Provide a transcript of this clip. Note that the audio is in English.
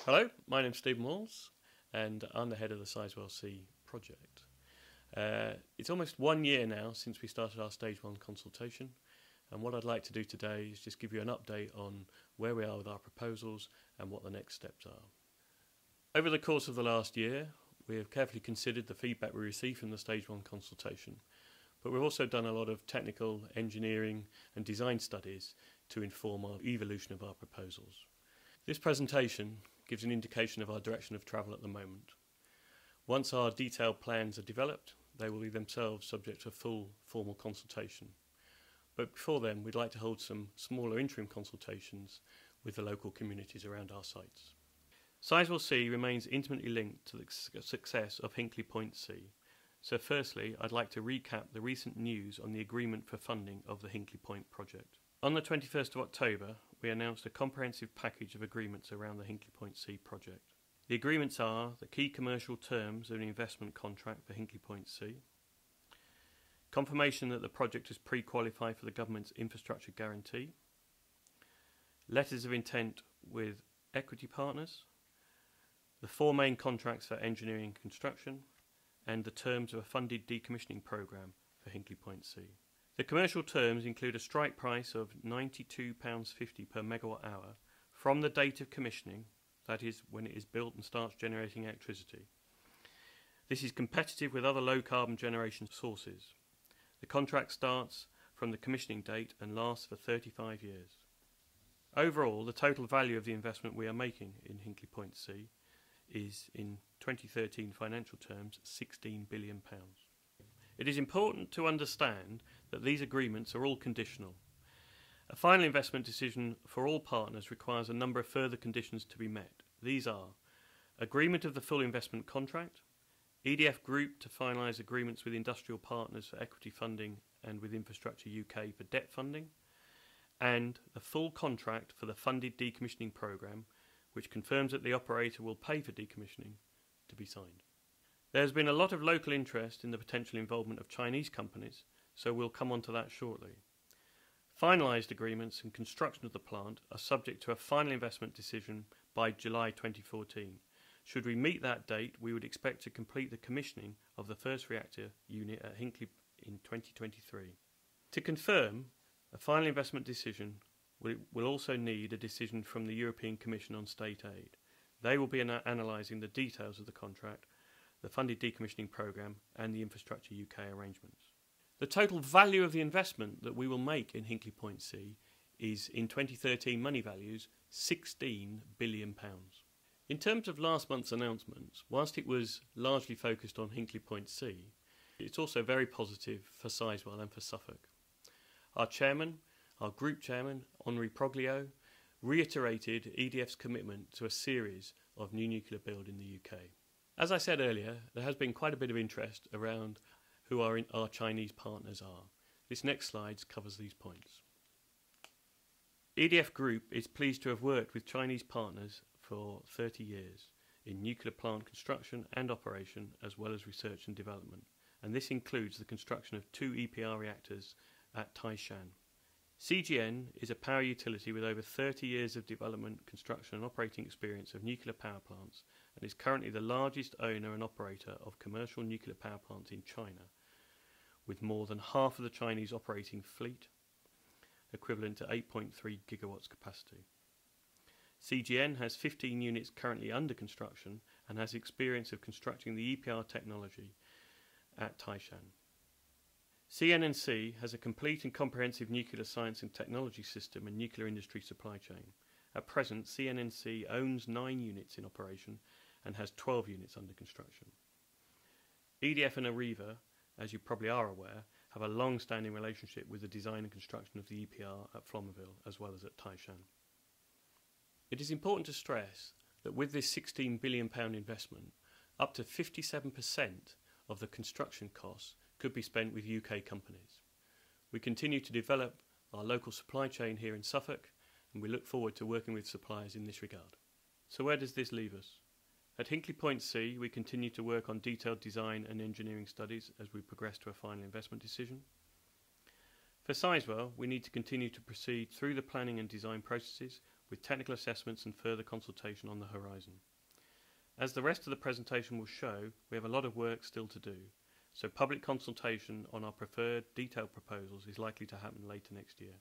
Hello, my name's Stephen Walls and I'm the head of the Sizewell C project. It's almost 1 year now since we started our stage 1 consultation, and what I'd like to do today is just give you an update on where we are with our proposals and what the next steps are. Over the course of the last year, we have carefully considered the feedback we received from the stage 1 consultation, but we've also done a lot of technical, engineering and design studies to inform our evolution of our proposals. This presentation gives an indication of our direction of travel at the moment. Once our detailed plans are developed, they will be themselves subject to full formal consultation. But before then, we'd like to hold some smaller interim consultations with the local communities around our sites. Sizewell C remains intimately linked to the success of Hinkley Point C. So firstly, I'd like to recap the recent news on the agreement for funding of the Hinkley Point project. On the 21st of October, we announced a comprehensive package of agreements around the Hinkley Point C project. The agreements are the key commercial terms of an investment contract for Hinkley Point C, confirmation that the project is pre-qualified for the government's infrastructure guarantee, letters of intent with equity partners, the 4 main contracts for engineering and construction, and the terms of a funded decommissioning programme for Hinkley Point C. The commercial terms include a strike price of £92.50 per megawatt hour from the date of commissioning, that is when it is built and starts generating electricity. This is competitive with other low carbon generation sources. The contract starts from the commissioning date and lasts for 35 years. Overall, the total value of the investment we are making in Hinkley Point C is, in 2013 financial terms, £16 billion. It is important to understand that these agreements are all conditional. A final investment decision for all partners requires a number of further conditions to be met. These are agreement of the full investment contract, EDF Group to finalise agreements with industrial partners for equity funding and with Infrastructure UK for debt funding, and the full contract for the funded decommissioning programme, which confirms that the operator will pay for decommissioning, to be signed. There has been a lot of local interest in the potential involvement of Chinese companies, so we'll come on to that shortly. Finalised agreements and construction of the plant are subject to a final investment decision by July 2014. Should we meet that date, we would expect to complete the commissioning of the first reactor unit at Hinkley in 2023. To confirm, a final investment decision will also need a decision from the European Commission on state aid. They will be analysing the details of the contract, the funded decommissioning programme and the Infrastructure UK arrangements. The total value of the investment that we will make in Hinkley Point C is, in 2013 money values, £16 billion. In terms of last month's announcements, whilst it was largely focused on Hinkley Point C, it's also very positive for Sizewell and for Suffolk. Our chairman, our group chairman, Henri Proglio, reiterated EDF's commitment to a series of new nuclear build in the UK. As I said earlier, there has been quite a bit of interest around who our Chinese partners are. This next slide covers these points. EDF Group is pleased to have worked with Chinese partners for 30 years in nuclear plant construction and operation, as well as research and development, and this includes the construction of 2 EPR reactors at Taishan. CGN is a power utility with over 30 years of development, construction and operating experience of nuclear power plants, and is currently the largest owner and operator of commercial nuclear power plants in China, with more than half of the Chinese operating fleet, equivalent to 8.3 gigawatts capacity. CGN has 15 units currently under construction and has experience of constructing the EPR technology at Taishan. CNNC has a complete and comprehensive nuclear science and technology system and nuclear industry supply chain. At present, CNNC owns 9 units in operation and has 12 units under construction. EDF and Areva, as you probably are aware, have a long-standing relationship with the design and construction of the EPR at Flamanville as well as at Taishan. It is important to stress that with this £16 billion investment, up to 57% of the construction costs could be spent with UK companies. We continue to develop our local supply chain here in Suffolk, and we look forward to working with suppliers in this regard. So where does this leave us? At Hinkley Point C, we continue to work on detailed design and engineering studies as we progress to a final investment decision. For Sizewell, we need to continue to proceed through the planning and design processes with technical assessments and further consultation on the horizon. As the rest of the presentation will show, we have a lot of work still to do, so public consultation on our preferred detailed proposals is likely to happen later next year.